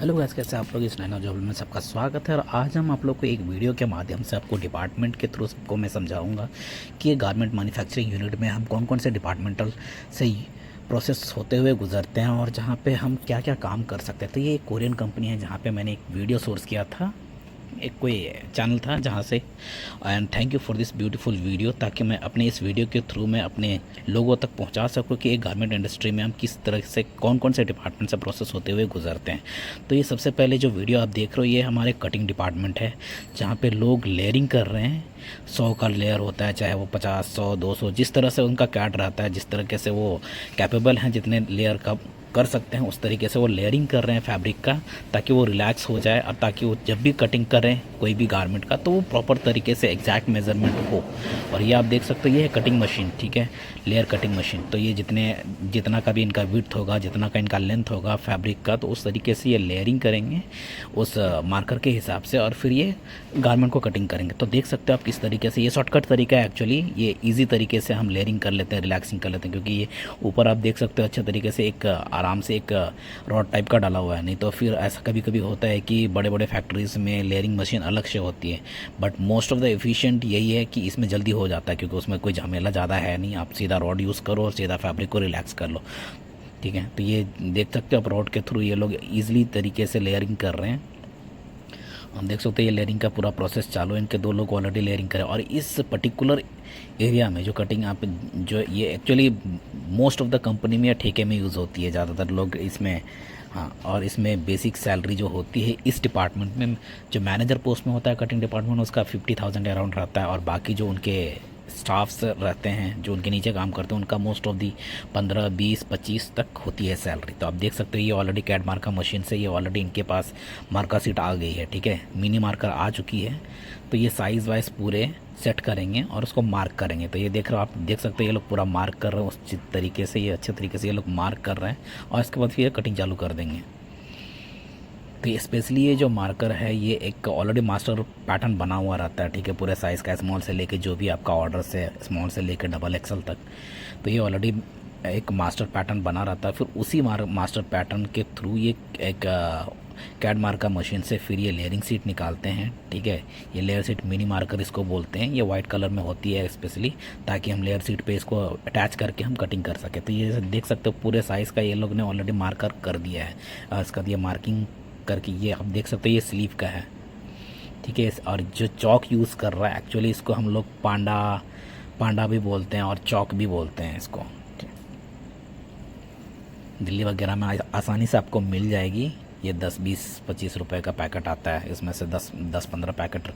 Hello guys, कैसे आप लोग। इस नए जॉब में सबका स्वागत है। और आज हम आप लोग को एक वीडियो के माध्यम से आपको डिपार्टमेंट के थ्रू सबको मैं समझाऊंगा कि ये गारमेंट मैन्युफैक्चरिंग यूनिट में हम कौन कौन से डिपार्टमेंटल से प्रोसेस होते हुए गुजरते हैं और जहाँ पे हम क्या क्या काम कर सकते हैं। तो ये एक कोरियन कंपनी है जहाँ पे मैंने एक वीडियो सोर्स किया था, एक कोई चैनल था जहाँ से। And thank you for this beautiful video, ताकि मैं अपने इस वीडियो के थ्रू मैं अपने लोगों तक पहुँचा सकूँ कि एक गारमेंट इंडस्ट्री में हम किस तरह से कौन कौन से डिपार्टमेंट से प्रोसेस होते हुए गुजरते हैं। तो ये सबसे पहले जो वीडियो आप देख रहे हो ये हमारे कटिंग डिपार्टमेंट है, जहाँ पे लोग लेयरिंग कर रहे हैं। 100 का लेयर होता है, चाहे वो 50, 100, 200, जिस तरह से उनका कैट रहता है, जिस तरीके से वो कैपेबल हैं, जितने लेयर का कर सकते हैं उस तरीके से वो लेयरिंग कर रहे हैं फैब्रिक का, ताकि वो रिलैक्स हो जाए और ताकि वो जब भी कटिंग करें कोई भी गारमेंट का तो वो प्रॉपर तरीके से एग्जैक्ट मेजरमेंट हो। और ये आप देख सकते हो ये है कटिंग मशीन, ठीक है, लेयर कटिंग मशीन। तो ये जितना का भी इनका विड्थ होगा, जितना का इनका लेंथ होगा फैब्रिक का, तो उस तरीके से ये लेयरिंग करेंगे उस मार्कर के हिसाब से और फिर ये गारमेंट को कटिंग करेंगे। तो देख सकते हो आप किस तरीके से, ये शॉर्टकट तरीका है एक्चुअली, ये ईजी तरीके से हम लेयरिंग कर लेते हैं, रिलैक्सिंग कर लेते हैं, क्योंकि ये ऊपर आप देख सकते हो अच्छे तरीके से एक आराम से एक रॉड टाइप का डाला हुआ है। नहीं तो फिर ऐसा कभी कभी होता है कि बड़े बड़े फैक्ट्रीज़ में लेयरिंग मशीन अलग से होती है, but most of the efficient यही है कि इसमें जल्दी हो जाता है, क्योंकि उसमें कोई झमेला ज़्यादा है नहीं। आप सीधा रॉड यूज़ करो और सीधा फैब्रिक को रिलैक्स कर लो, ठीक है। तो ये देख सकते हो आप रॉड के थ्रू ये लोग ईजिली तरीके से लेयरिंग कर रहे हैं। हम देख सकते हैं ये लेयरिंग का पूरा प्रोसेस चालू है, इनके दो लोग ऑलरेडी लेयरिंग करें। और इस पर्टिकुलर एरिया में जो कटिंग आप जो ये actually most of the company में या ठेके में यूज़ होती है ज़्यादातर लोग इसमें, हाँ। और इसमें बेसिक सैलरी जो होती है इस डिपार्टमेंट में, जो मैनेजर पोस्ट में होता है कटिंग डिपार्टमेंट, उसका 50,000 अराउंड रहता है। और बाकी जो उनके स्टाफ्स रहते हैं जो उनके नीचे काम करते हैं उनका मोस्ट ऑफ दी 15, 20, 25 तक होती है सैलरी। तो आप देख सकते हो ये ऑलरेडी कैड मार्कर मशीन से ये ऑलरेडी इनके पास मार्कर सीट आ गई है, ठीक है, मिनी मार्कर आ चुकी है। तो ये साइज़ वाइज पूरे सेट करेंगे और उसको मार्क करेंगे। तो ये देख रहे हो, आप देख सकते हो ये लोग पूरा मार्क कर रहे हैं उस तरीके से, ये अच्छे तरीके से ये लोग मार्क कर रहे हैं और इसके बाद फिर कटिंग चालू कर देंगे। तो स्पेशली ये जो मार्कर है ये एक ऑलरेडी मास्टर पैटर्न बना हुआ रहता है, ठीक है, पूरे साइज़ का, स्मॉल से लेके जो भी आपका ऑर्डर से स्मॉल से लेके डबल एक्सल तक। तो ये ऑलरेडी एक मास्टर पैटर्न बना रहता है। फिर उसी मास्टर पैटर्न के थ्रू ये एक कैड मार्कर मशीन से फिर ये लेयरिंग सीट निकालते हैं, ठीक है। ये लेयर सीट मिनी मार्कर इसको बोलते हैं, ये वाइट कलर में होती है स्पेशली, ताकि हम लेयर सीट पे इसको अटैच करके हम कटिंग कर सकें। तो ये देख सकते हो पूरे साइज़ का ये लोग ने ऑलरेडी मार्कर कर दिया है। इसका ये मार्किंग करके ये आप देख सकते हो ये स्लीव का है, ठीक है। और जो चौक यूज़ कर रहा है एक्चुअली इसको हम लोग पांडा भी बोलते हैं और चौक भी बोलते हैं इसको। दिल्ली वगैरह में आसानी से आपको मिल जाएगी। ये 10, 20, 25 रुपए का पैकेट आता है, इसमें से 10-15 पैकेट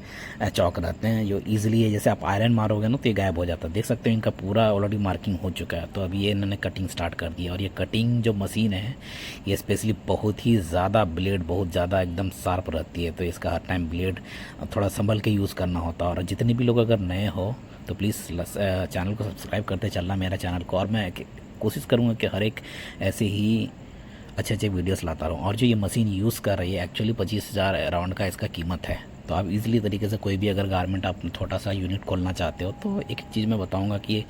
चौक रहते हैं जो ईजिली है, जैसे आप आयरन मारोगे ना तो ये गायब हो जाता है। देख सकते हो इनका पूरा ऑलरेडी मार्किंग हो चुका है। तो अभी ये इन्होंने कटिंग स्टार्ट कर दी है। और ये कटिंग जो मशीन है ये स्पेशली बहुत ही ज़्यादा ब्लेड बहुत ज़्यादा एकदम शार्प रहती है, तो इसका हर टाइम ब्लेड थोड़ा संभल के यूज़ करना होता है। और जितने भी लोग अगर नए हो तो प्लीज़ चैनल को सब्सक्राइब करते चलना मेरा चैनल को, और मैं कोशिश करूँगा कि हर एक ऐसे ही अच्छे अच्छे वीडियोस लाता रहूँ। और जो ये मशीन यूज़ कर रही है एक्चुअली 25,000 अराउंड का इसका कीमत है। तो आप इजीली तरीके से कोई भी अगर गारमेंट आप छोटा सा यूनिट खोलना चाहते हो तो एक चीज़ मैं बताऊंगा कि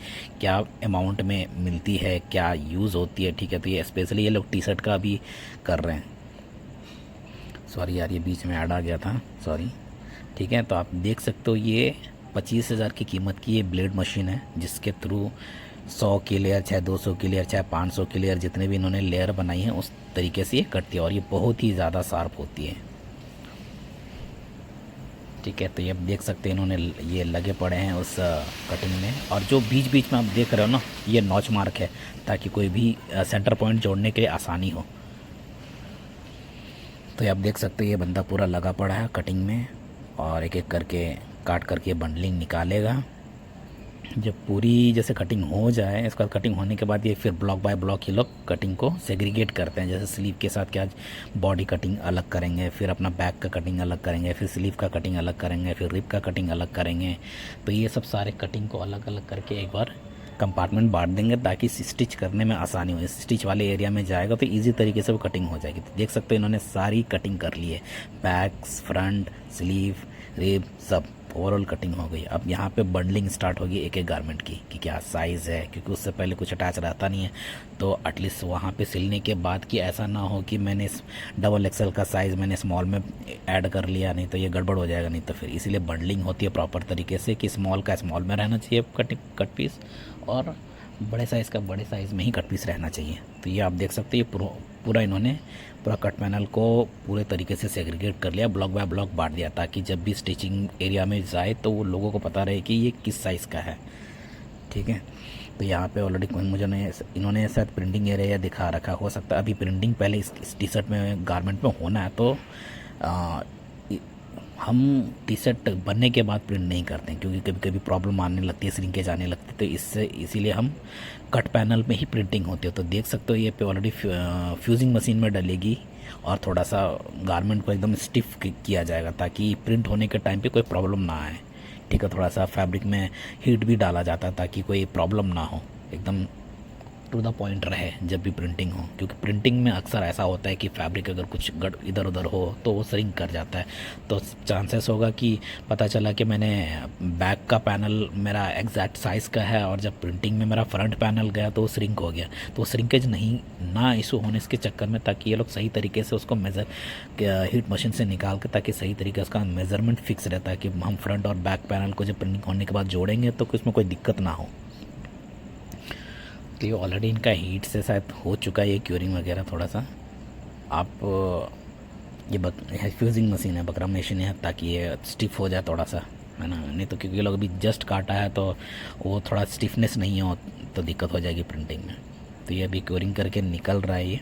क्या अमाउंट में मिलती है, क्या यूज़ होती है, ठीक है। तो ये स्पेशली ये लोग टी शर्ट का भी कर रहे हैं। सॉरी यार, ये बीच में ऐड आ गया था, सॉरी, ठीक है। तो आप देख सकते हो ये 25,000 की कीमत की ये ब्लेड मशीन है, जिसके थ्रू 100 की लेयर, चाहे 200 की लेयर, चाहे 500 की लेयर, जितने भी इन्होंने लेयर बनाई है उस तरीके से ये कटती है। और ये बहुत ही ज़्यादा शार्प होती है, ठीक है। तो ये देख सकते हैं इन्होंने ये लगे पड़े हैं उस कटिंग में। और जो बीच बीच में आप देख रहे हो ना ये नॉच मार्क है, ताकि कोई भी सेंटर पॉइंट जोड़ने के लिए आसानी हो। तो ये आप देख सकते हैं ये बंदा पूरा लगा पड़ा है कटिंग में और एक एक करके काट करके बंडलिंग निकालेगा। जब पूरी जैसे कटिंग हो जाए, इसका कटिंग होने के बाद ये फिर ब्लॉक बाय ब्लॉक ये लोग कटिंग को सेग्रीगेट करते हैं। जैसे स्लीव के साथ क्या बॉडी कटिंग अलग करेंगे, फिर अपना बैक का कटिंग अलग करेंगे, फिर स्लीव का कटिंग अलग करेंगे, फिर रिप का कटिंग अलग करेंगे। तो ये सब सारे कटिंग को अलग अलग करके एक बार कंपार्टमेंट बांट देंगे, ताकि स्टिच करने में आसानी हो। स्टिच वाले एरिया में जाएगा तो ईजी तरीके से वो कटिंग हो जाएगी। तो देख सकते हो इन्होंने सारी कटिंग कर ली है, बैक, फ्रंट, स्लीव, रिब सब। ओवरऑल कटिंग हो गई। अब यहाँ पे बंडलिंग स्टार्ट होगी एक एक गारमेंट की कि क्या साइज़ है, क्योंकि उससे पहले कुछ अटैच रहता नहीं है। तो एटलीस्ट वहाँ पे सिलने के बाद कि ऐसा ना हो कि मैंने डबल एक्सल का साइज़ मैंने स्मॉल में ऐड कर लिया, नहीं तो ये गड़बड़ हो जाएगा। नहीं तो फिर इसीलिए बंडलिंग होती है प्रॉपर तरीके से कि स्मॉल का स्मॉल में रहना चाहिए कट पीस, और बड़े साइज़ का बड़े साइज़ में ही कट पीस रहना चाहिए। तो ये आप देख सकते हैं पूरा इन्होंने पूरा कट पैनल को पूरे तरीके से सेग्रीगेट कर लिया, ब्लॉक बाय ब्लॉक बांट दिया, ताकि जब भी स्टिचिंग एरिया में जाए तो वो लोगों को पता रहे कि ये किस साइज़ का है। ठीक है, तो यहाँ पे ऑलरेडी मुझे इन्होंने शायद प्रिंटिंग एरिया दिखा रखा, हो सकता है अभी प्रिंटिंग पहले इस टी शर्ट में गारमेंट में होना है। तो हम टी शर्ट बनने के बाद प्रिंट नहीं करते हैं, क्योंकि कभी कभी प्रॉब्लम आने लगती है, श्रिंकेज आने लगती है। तो इसीलिए हम कट पैनल में ही प्रिंटिंग होती है। तो देख सकते हो ये पे ऑलरेडी फ्यूजिंग मशीन में डलेगी और थोड़ा सा गारमेंट को एकदम स्टिफ किया जाएगा, ताकि प्रिंट होने के टाइम पे कोई प्रॉब्लम ना आए। ठीक है, थोड़ा सा फैब्रिक में हीट भी डाला जाता है ताकि कोई प्रॉब्लम ना हो, एकदम टू द पॉइंट रहे जब भी प्रिंटिंग हो। क्योंकि प्रिंटिंग में अक्सर ऐसा होता है कि फैब्रिक अगर कुछ इधर उधर हो तो वो श्रिंक कर जाता है। तो चांसेस होगा कि पता चला कि मैंने बैक का पैनल मेरा एग्जैक्ट साइज़ का है, और जब प्रिंटिंग में मेरा फ्रंट पैनल गया तो वो श्रिंक हो गया। तो श्रिंकेज ना इशू होने के चक्कर में, ताकि ये लोग सही तरीके से उसको मेज़र हीट मशीन से निकाल के, ताकि सही तरीके से उसका मेज़रमेंट फिक्स रहता है कि हम फ्रंट और बैक पैनल को जब प्रिंटिंग होने के बाद जोड़ेंगे तो उसमें कोई दिक्कत ना हो। तो ये ऑलरेडी इनका हीट से शायद हो चुका है ये क्यूरिंग वगैरह थोड़ा सा। आप ये फ्यूजिंग मशीन है, बकरा मशीन है, ताकि ये स्टिफ हो जाए थोड़ा सा, है ना। नहीं तो क्योंकि लोग अभी जस्ट काटा है तो वो थोड़ा स्टिफनेस नहीं हो तो दिक्कत हो जाएगी प्रिंटिंग में। तो ये अभी क्यूरिंग करके निकल रहा है।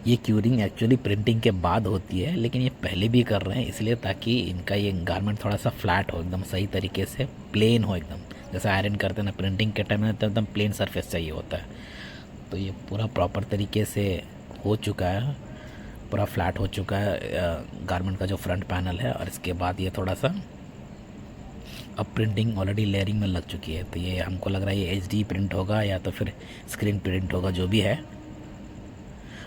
ये क्यूरिंग एक्चुअली प्रिंटिंग के बाद होती है, लेकिन ये पहले भी कर रहे हैं इसलिए ताकि इनका ये गारमेंट थोड़ा सा फ्लैट हो, एकदम सही तरीके से प्लेन हो, एकदम जैसे आयरन करते हैं ना प्रिंटिंग के टाइम में, तो एकदम प्लेन सरफेस चाहिए होता है। तो ये पूरा प्रॉपर तरीके से हो चुका है, पूरा फ्लैट हो चुका है गारमेंट का जो फ्रंट पैनल है। और इसके बाद ये थोड़ा सा अब प्रिंटिंग ऑलरेडी लेयरिंग में लग चुकी है। तो ये हमको लग रहा है ये HD प्रिंट होगा या तो फिर स्क्रीन प्रिंट होगा, जो भी है।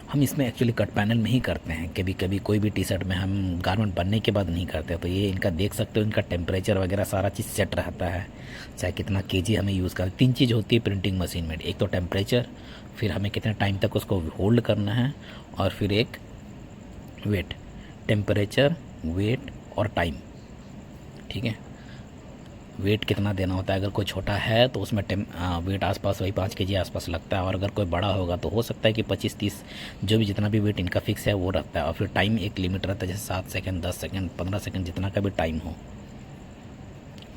हम इसमें एक्चुअली कट पैनल में ही करते हैं, कभी कभी कोई भी टी शर्ट में हम गारमेंट बनने के बाद नहीं करते। तो ये इनका देख सकते हो, इनका टेम्परेचर वगैरह सारा चीज़ सेट रहता है, चाहे कितना केजी हमें यूज़ कर। 3 चीज़ होती है प्रिंटिंग मशीन में, एक तो टेम्परेचर, फिर हमें कितने टाइम तक उसको होल्ड करना है, और फिर एक वेट। टेम्परेचर, वेट और टाइम। ठीक है, वेट कितना देना होता है, अगर कोई छोटा है तो उसमें वेट आसपास वही 5 kg आसपास लगता है, और अगर कोई बड़ा होगा तो हो सकता है कि 25-30 जो भी जितना भी वेट इनका फिक्स है वो रहता है। और फिर टाइम एक लिमिट रहता है, जैसे 7 सेकंड, 10 सेकंड, 15 सेकंड, जितना का भी टाइम हो।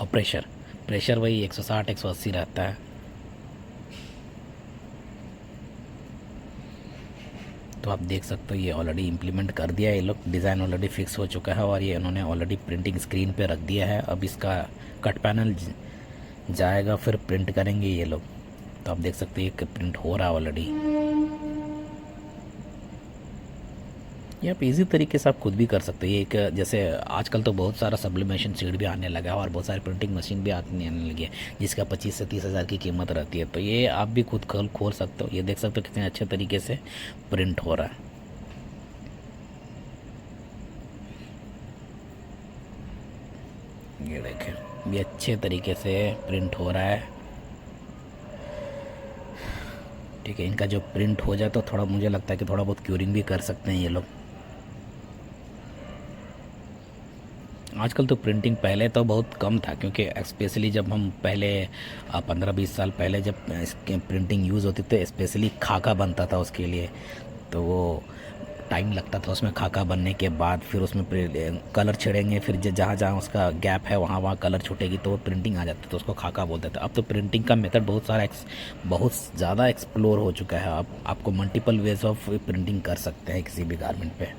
और प्रेशर वही 160-180 रहता है। तो आप देख सकते हो ये ऑलरेडी इम्प्लीमेंट कर दिया है ये लोग, डिज़ाइन ऑलरेडी फिक्स हो चुका है, और ये इन्होंने ऑलरेडी प्रिंटिंग स्क्रीन पे रख दिया है। अब इसका कट पैनल जाएगा, फिर प्रिंट करेंगे ये लोग। तो आप देख सकते हैं ये प्रिंट हो रहा है ऑलरेडी। ये आप इजी तरीके से आप खुद भी कर सकते हैं। ये एक जैसे आजकल तो बहुत सारा सब्लिमेशन सीड भी आने लगा है, और बहुत सारी प्रिंटिंग मशीन भी आने लगी है, जिसका 25 से 30 हज़ार की कीमत रहती है। तो ये आप भी खुद खोल सकते हो। ये देख सकते हो कितने अच्छे तरीके से प्रिंट हो रहा है। ये देखें, ये अच्छे तरीके से प्रिंट हो रहा है। ठीक है, इनका जो प्रिंट हो जाए तो थोड़ा मुझे लगता है कि थोड़ा बहुत क्यूरिंग भी कर सकते हैं ये लोग। आजकल तो प्रिंटिंग पहले तो बहुत कम था, क्योंकि स्पेशली जब हम पहले 15-20 साल पहले जब इसके प्रिंटिंग यूज़ होती थी, स्पेशली खाका बनता था उसके लिए, तो वो टाइम लगता था उसमें खाका बनने के बाद। फिर उसमें कलर छिड़ेंगे, फिर जहाँ जहाँ उसका गैप है वहाँ वहाँ कलर छूटेगी तो वो प्रिंटिंग आ जाती है, तो उसको खाका बोलते थे। अब तो प्रिंटिंग का मेथड बहुत ज़्यादा एक्सप्लोर हो चुका है। आपको मल्टीपल वेज ऑफ प्रिंटिंग कर सकते हैं किसी भी गारमेंट पे।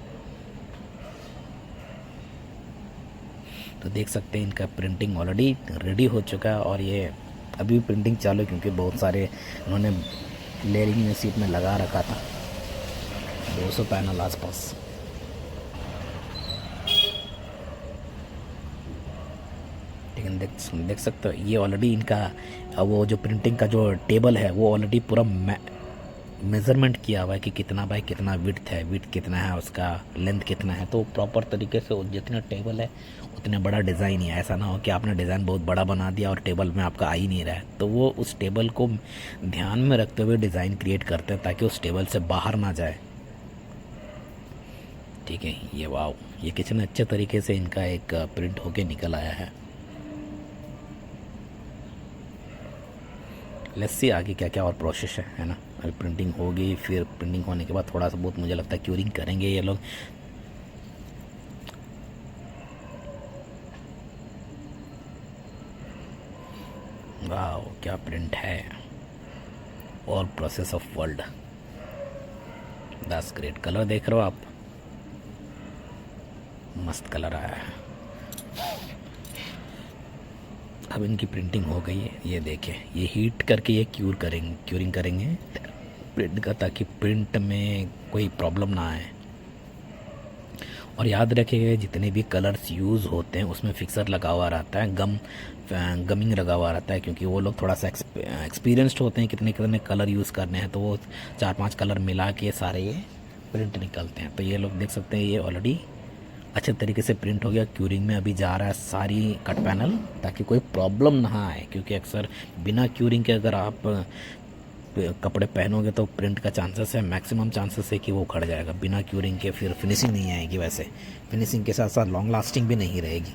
तो देख सकते हैं इनका प्रिंटिंग ऑलरेडी रेडी हो चुका है, और ये अभी भी प्रिंटिंग चालू है, क्योंकि बहुत सारे उन्होंने लेयरिंग में सीट में लगा रखा था, 200 पैनल आसपास। लेकिन देख सकते हो ये ऑलरेडी इनका वो जो प्रिंटिंग का जो टेबल है वो ऑलरेडी पूरा मेज़रमेंट किया हुआ है कि कितना बाय कितना विड्थ है, विड्थ कितना है, उसका लेंथ कितना है। तो प्रॉपर तरीके से जितना टेबल है उतना बड़ा डिज़ाइन ही है। ऐसा ना हो कि आपने डिज़ाइन बहुत बड़ा बना दिया और टेबल में आपका आ ही नहीं रहा है। तो वो उस टेबल को ध्यान में रखते हुए डिज़ाइन क्रिएट करते हैं ताकि उस टेबल से बाहर ना जाए। ठीक है, ये वाव, ये कितने अच्छे तरीके से इनका एक प्रिंट होके निकल आया है। लेट्स सी आगे क्या क्या और प्रोसेस है ना। अभी प्रिंटिंग होगी, फिर प्रिंटिंग होने के बाद थोड़ा सा बहुत मुझे लगता है क्यूरिंग करेंगे ये लोग। वाह क्या प्रिंट है, all process of world, that's great. Colour देख रहे हो आप, मस्त कलर आया है। अब इनकी प्रिंटिंग हो गई है, ये देखें, ये हीट करके ये क्यूरिंग करेंगे प्रिंट का, ताकि प्रिंट में कोई प्रॉब्लम ना आए। और याद रखिएगा जितने भी कलर्स यूज़ होते हैं उसमें फिक्सर लगा हुआ रहता है, गमिंग लगा हुआ रहता है, क्योंकि वो लोग थोड़ा सा एक्सपीरियंस्ड होते हैं कितने कितने कलर यूज़ करने हैं। तो वो 4-5 कलर मिला के सारे ये प्रिंट निकलते हैं। तो ये लोग देख सकते हैं ये ऑलरेडी अच्छे तरीके से प्रिंट हो गया। क्यूरिंग में अभी जा रहा है सारी कट पैनल, ताकि कोई प्रॉब्लम ना आए, क्योंकि अक्सर बिना क्यूरिंग के अगर आप कपड़े पहनोगे तो प्रिंट का चांसेस है, मैक्सिमम चांसेस है कि वो उखड़ जाएगा। बिना क्यूरिंग के फिर फिनिशिंग नहीं आएगी, वैसे फिनिशिंग के साथ साथ लॉन्ग लास्टिंग भी नहीं रहेगी।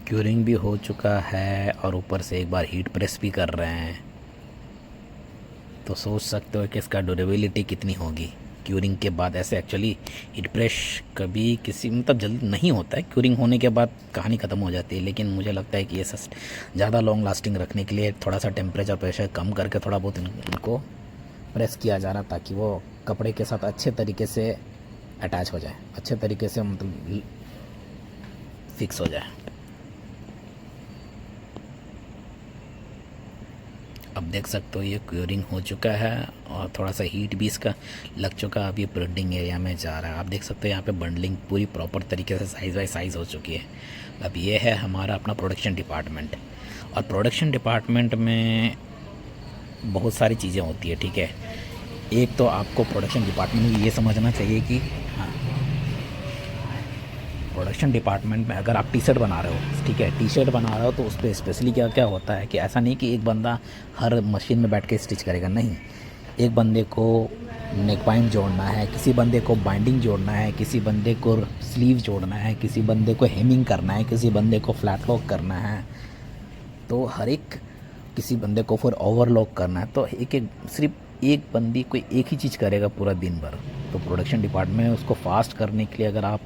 क्यूरिंग भी हो चुका है और ऊपर से एक बार हीट प्रेस भी कर रहे हैं, तो सोच सकते हो कि इसका ड्यूरेबिलिटी कितनी होगी क्यूरिंग के बाद। ऐसे एक्चुअली हीट प्रेस कभी किसी मतलब जल्दी नहीं होता है, क्यूरिंग होने के बाद कहानी ख़त्म हो जाती है। लेकिन मुझे लगता है कि ये ज़्यादा लॉन्ग लास्टिंग रखने के लिए थोड़ा सा टेम्परेचर प्रेशर कम करके थोड़ा बहुत इनको प्रेस किया जा रहा, ताकि वो कपड़े के साथ अच्छे तरीके से अटैच हो जाए, अच्छे तरीके से मतलब फिक्स हो जाए। अब देख सकते हो ये क्यूरिंग हो चुका है और थोड़ा सा हीट भी इसका लग चुका है। अब ये प्रिंटिंग एरिया में जा रहा है। आप देख सकते हो यहाँ पे बंडलिंग पूरी प्रॉपर तरीके से साइज़ बाई साइज़ हो चुकी है। अब ये है हमारा अपना प्रोडक्शन डिपार्टमेंट, और प्रोडक्शन डिपार्टमेंट में बहुत सारी चीज़ें होती है। ठीक है, एक तो आपको प्रोडक्शन डिपार्टमेंट में ये समझना चाहिए कि हाँ, प्रोडक्शन डिपार्टमेंट में अगर आप टी शर्ट बना रहे हो, ठीक है, टी शर्ट बना रहे हो तो उस पर स्पेशली क्या क्या होता है कि ऐसा नहीं कि एक बंदा हर मशीन में बैठ के स्टिच करेगा, नहीं। एक बंदे को नेक पॉइंट जोड़ना है, किसी बंदे को बाइंडिंग जोड़ना है, किसी बंदे को स्लीव जोड़ना है, किसी बंदे को हेमिंग करना है, किसी बंदे को फ्लैट लॉक करना है। तो हर एक किसी बंदे को फिर ओवरलॉक करना है। तो सिर्फ एक बंदी कोई एक ही चीज़ करेगा पूरा दिन भर। तो प्रोडक्शन डिपार्टमेंट में उसको फास्ट करने के लिए अगर आप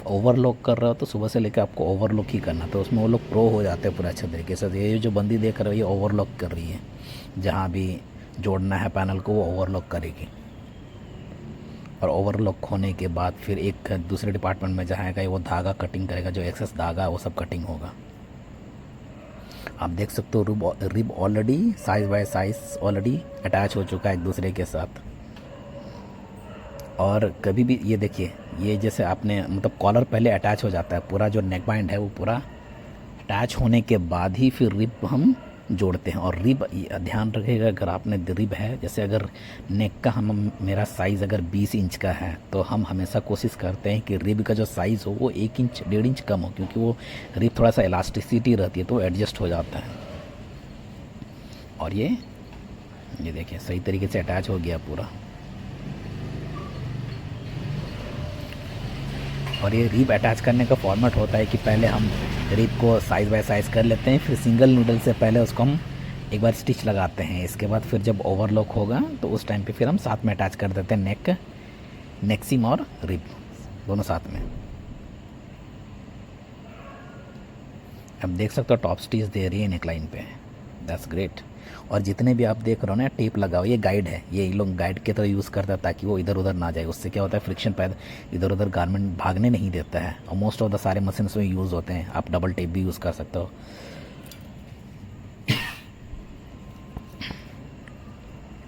ओवरलॉक कर रहे हो तो सुबह से लेकर आपको ओवरलॉक ही करना। तो उसमें वो लोग प्रो हो जाते हैं पूरा अच्छे तरीके से। ये जो बंदी देख रहे हो ये ओवरलॉक कर रही है, जहाँ भी जोड़ना है पैनल को वो ओवरलॉक करेगी। और ओवरलॉक होने के बाद फिर एक दूसरे डिपार्टमेंट में जाएगा, वो धागा कटिंग करेगा, जो एक्सेस धागा है वो सब कटिंग होगा। आप देख सकते हो rib already size bye size already attach हो चुका है एक दूसरे के साथ। और कभी भी ये देखिए, ये जैसे आपने मतलब कॉलर पहले अटैच हो जाता है, पूरा जो नेक बैंड है वो पूरा अटैच होने के बाद ही फिर रिब हम जोड़ते हैं। और रिब ध्यान रखिएगा, अगर आपने रिब है, जैसे अगर नेक का मेरा साइज़ अगर 20 इंच का है तो हम हमेशा कोशिश करते हैं कि रिब का जो साइज़ हो वो 1 इंच 1.5 इंच कम हो, क्योंकि वो रिब थोड़ा सा इलास्टिसिटी रहती है तो एडजस्ट हो जाता है। और ये देखिए सही तरीके से अटैच हो गया पूरा। और ये रिब अटैच करने का फॉर्मेट होता है कि पहले हम रिब को साइज़ बाय साइज़ कर लेते हैं, फिर सिंगल नीडल से पहले उसको हम एक बार स्टिच लगाते हैं। इसके बाद फिर जब ओवरलॉक होगा तो उस टाइम पे फिर हम साथ में अटैच कर देते हैं नेक सीम और रिब दोनों साथ में। अब देख सकते हो टॉप स्टिच दे रही है नेकलाइन पे, दैट्स ग्रेट। और जितने भी आप देख रहे हो ना टेप लगाओ, ये गाइड है, ये लोग गाइड की तरह यूज़ करता है ताकि वो इधर उधर ना जाए। उससे क्या होता है फ्रिक्शन पैदा, इधर उधर गारमेंट भागने नहीं देता है। और मोस्ट ऑफ द सारे मशीन में यूज़ होते हैं। आप डबल टेप भी यूज़ कर सकते हो।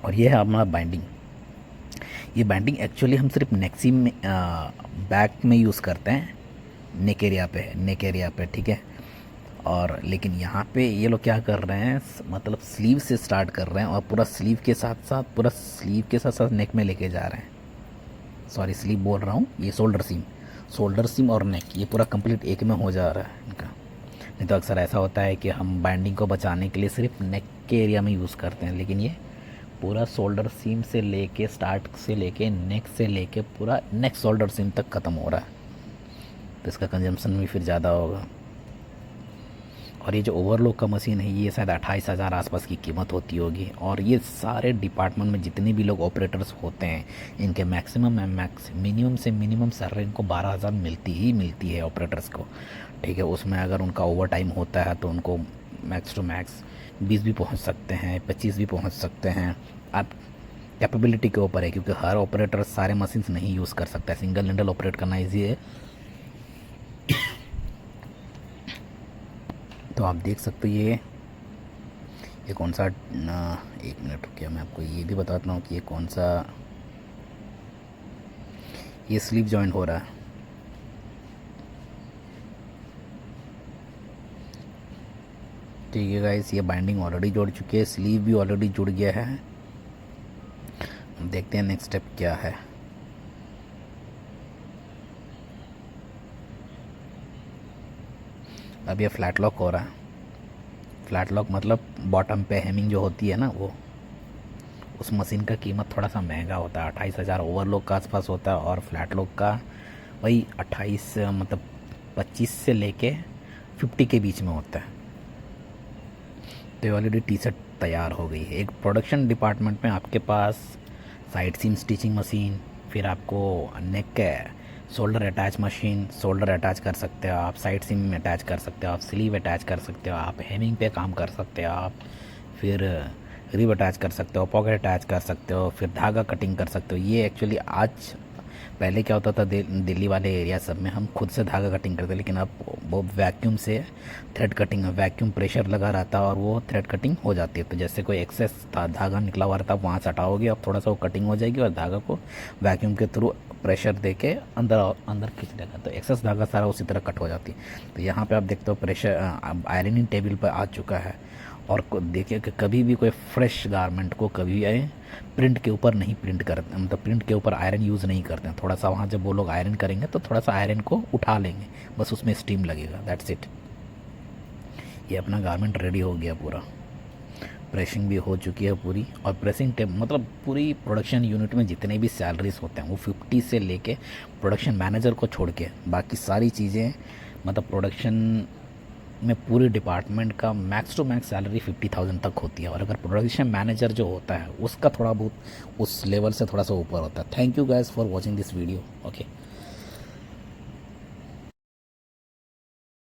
और ये है हमारा बाइंडिंग। ये बाइंडिंग एक्चुअली हम सिर्फ नेक्सी में बैक में यूज़ करते हैं। नेक एरिया पे है, नेक एरिया पे, ठीक है। और लेकिन यहाँ पे ये लोग क्या कर रहे हैं, मतलब स्लीव से स्टार्ट कर रहे हैं और पूरा स्लीव के साथ साथ, पूरा स्लीव के साथ साथ नेक में लेके जा रहे हैं। सॉरी, स्लीव बोल रहा हूँ, ये शोल्डर सीम और नेक, ये पूरा कंप्लीट एक में हो जा रहा है इनका। नहीं तो अक्सर ऐसा होता है कि हम बाइंडिंग को बचाने के लिए सिर्फ नेक के एरिया में यूज़ करते हैं, लेकिन ये पूरा शोल्डर सीम से लेके, स्टार्ट से लेके, नेक से लेके पूरा नेक शोल्डर सीम तक ख़त्म हो रहा है, तो इसका कंजम्पशन भी फिर ज़्यादा होगा। और ये जो ओवरलॉक का मशीन है, ये शायद 28,000 आसपास की कीमत होती होगी। और ये सारे डिपार्टमेंट में जितने भी लोग ऑपरेटर्स होते हैं, इनके मिनिमम से मिनिमम सैलरी इनको 12,000 मिलती है ऑपरेटर्स को, ठीक है। उसमें अगर उनका ओवर टाइम होता है तो उनको मैक्स टू मैक्स 20 भी पहुंच सकते हैं, 25 भी पहुंच सकते हैं। आप कैपेबिलिटी के ऊपर है, क्योंकि हर ऑपरेटर सारे मशीन्स नहीं यूज़ कर सकता है। सिंगल हैंडल ऑपरेट करना ईजी है। तो आप देख सकते हो ये कौन सा, एक मिनट रुकिए, मैं आपको ये भी बताता हूँ कि ये कौन सा, ये स्लीव जॉइंट हो रहा है। ठीक है गाइस, ये बाइंडिंग ऑलरेडी जुड़ चुकी है, स्लीव भी ऑलरेडी जुड़ गया है। देखते हैं नेक्स्ट स्टेप क्या है। अब ये फ्लैट लॉक हो रहा है। फ्लैट लॉक मतलब बॉटम पे हेमिंग जो होती है ना, वो उस मशीन का कीमत थोड़ा सा महंगा होता है, 28,000 ओवरलॉक का आसपास होता है, और फ्लैट लॉक का वही 28, मतलब 25 से लेके 50 के बीच में होता है। तो ये ऑलरेडी टी शर्ट तैयार हो गई है। एक प्रोडक्शन डिपार्टमेंट में आपके पास साइड सीम स्टिचिंग मशीन, फिर आपको नेक shoulder attach machine, shoulder attach कर सकते हो आप, साइड सीम अटैच कर सकते हो आप, स्लीव अटैच कर सकते हो आप, हेमिंग पे काम कर सकते हो आप, फिर रिब अटैच कर सकते हो, पॉकेट अटैच कर सकते हो, फिर धागा कटिंग कर सकते हो। ये एक्चुअली आज, पहले क्या होता था दिल्ली वाले एरिया सब में हम खुद से धागा कटिंग करते, लेकिन अब वो वैक्यूम से थ्रेड कटिंग, वैक्यूम प्रेशर लगा रहता है और वो थ्रेड कटिंग हो जाती है। तो जैसे कोई एक्सेस धागा निकला हुआ रहता है, वहाँ से हटाओगे, अब थोड़ा सा वो कटिंग हो जाएगी और धागा को वैक्यूम के थ्रू प्रेशर दे के अंदर खींच देगा, तो एक्सेस धागा सारा उसी तरह कट हो जाती है। तो यहाँ पे आप देखते हो प्रेशर आयरनिंग टेबल पर आ चुका है। और देखिए कि कभी भी कोई फ्रेश गारमेंट को कभी प्रिंट के ऊपर नहीं प्रिंट करते, मतलब प्रिंट के ऊपर आयरन यूज़ नहीं करते हैं। थोड़ा सा वहाँ जब वो लोग आयरन करेंगे तो थोड़ा सा आयरन को उठा लेंगे, बस उसमें स्टीम लगेगा, दैट्स इट। ये अपना गारमेंट रेडी हो गया पूरा, प्रेसिंग भी हो चुकी है पूरी। और प्रेसिंग टेप मतलब पूरी प्रोडक्शन यूनिट में जितने भी सैलरीज होते हैं वो 50 से लेके प्रोडक्शन मैनेजर को छोड़ के बाकी सारी चीज़ें, मतलब प्रोडक्शन में पूरे डिपार्टमेंट का मैक्स टू मैक्स सैलरी 50,000 तक होती है। और अगर प्रोडक्शन मैनेजर जो होता है उसका थोड़ा बहुत उस लेवल से थोड़ा सा ऊपर होता है। Thank you guys for watching this video. Okay.